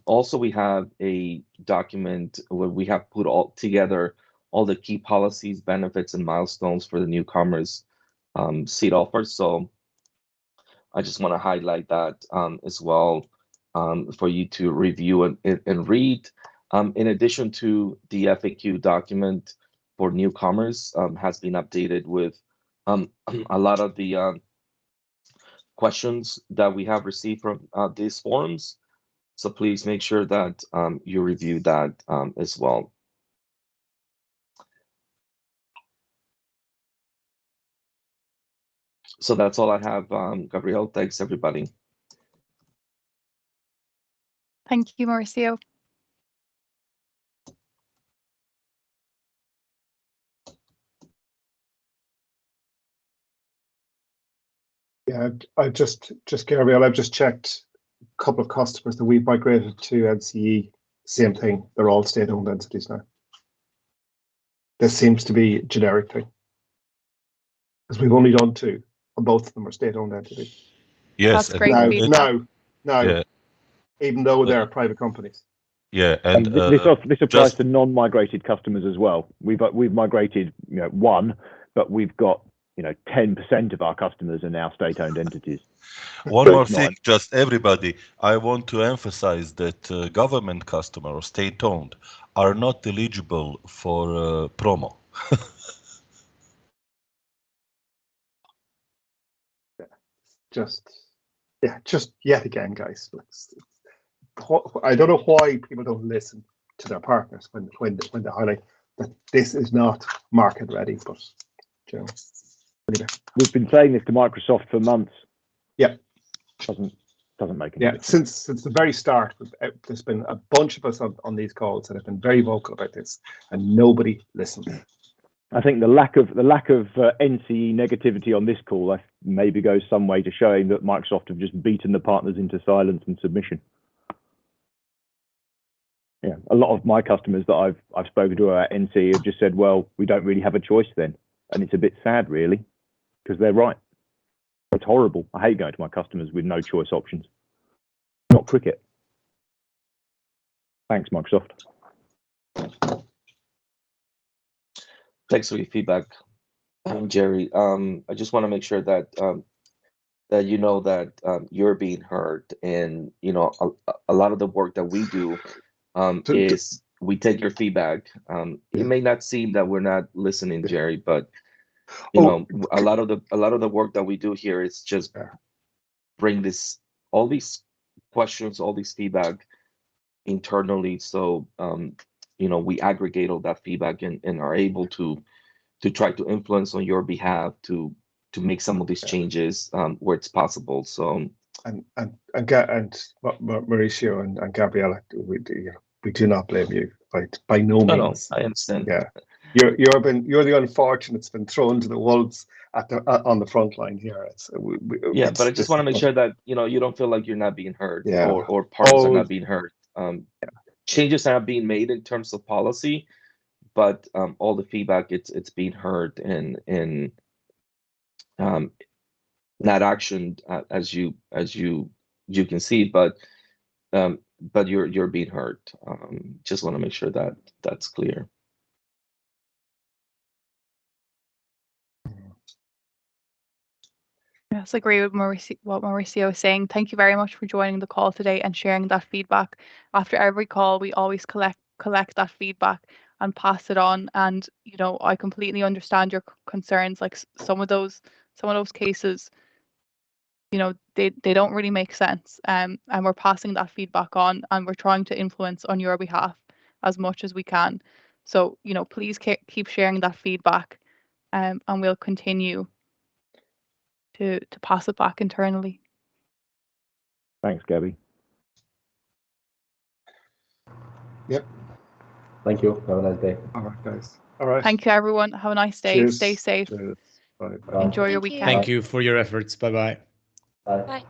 Also, we have a document where we have put all together all the key policies, benefits, and milestones for the newcomers seat offers. So I just want to highlight that as well for you to review and read. In addition to the FAQ document for newcomers has been updated with a lot of the questions that we have received from these forums. So please make sure that you review that as well. So that's all I have, Gabriel. Thanks, everybody. Thank you, Mauricio. Yeah, I just Gabriel, I've just checked a couple of customers that we've migrated to NCE. Same thing. They're all state-owned entities now. This seems to be a generic thing because we've only done two, and both of them are state-owned entities. Yes, That's great now, yeah. even though they're private companies. Yeah, and this applies to non-migrated customers as well. We've migrated, one, but we've got 10% of our customers are now state-owned entities. One more thing, just everybody, I want to emphasize that government customer or state-owned are not eligible for promo. just yet again, guys. I don't know why people don't listen to their partners when they highlight that this is not market ready. But you know, anyway. We've been saying this to Microsoft for months. Yeah, doesn't make any difference. Since the very start, there's been a bunch of us on these calls that have been very vocal about this, and nobody listened. I think the lack of NCE negativity on this call maybe goes some way to showing that Microsoft have just beaten the partners into silence and submission. Yeah, a lot of my customers that I've spoken to at NCE have just said, well, we don't really have a choice then, and it's a bit sad really, because they're right. It's horrible. I hate going to my customers with no choice options. Not cricket. Thanks, Microsoft. Thanks for your feedback, Jerry. I just want to make sure that that you know that you're being heard, and you know a lot of the work that we do is we take your feedback. It may not seem that we're not listening, Jerry, but you know a lot of the work that we do here is just bring all these questions, all these feedback internally, so you know, we aggregate all that feedback and are able to try to influence on your behalf to make some of these changes where it's possible. So and Mauricio and Gabriella, we do not blame you by no means. No, I understand. Yeah, you're the unfortunate that's been thrown to the wolves on the front line here. But I just want to make sure that you know you don't feel like you're not being heard, yeah. or partners are not being heard. Changes are being made in terms of policy, but all the feedback it's being heard and not actioned as you can see, but you're being heard. Just want to make sure that that's clear. Yes, I agree with what Mauricio was saying. Thank you very much for joining the call today and sharing that feedback. After every call, we always collect that feedback and pass it on. And you know, I completely understand your concerns. Like some of those cases, you know, they don't really make sense. And we're passing that feedback on, and we're trying to influence on your behalf as much as we can. So you know, please keep sharing that feedback, and we'll continue to pass it back internally. Thanks, Gabby. Yep. Thank you. Have a nice day. All right, guys. All right. Thank you, everyone. Have a nice day. Cheers. Stay safe. Cheers. Bye. Enjoy your weekend. Thank you for your efforts. Bye-bye. Bye. Bye.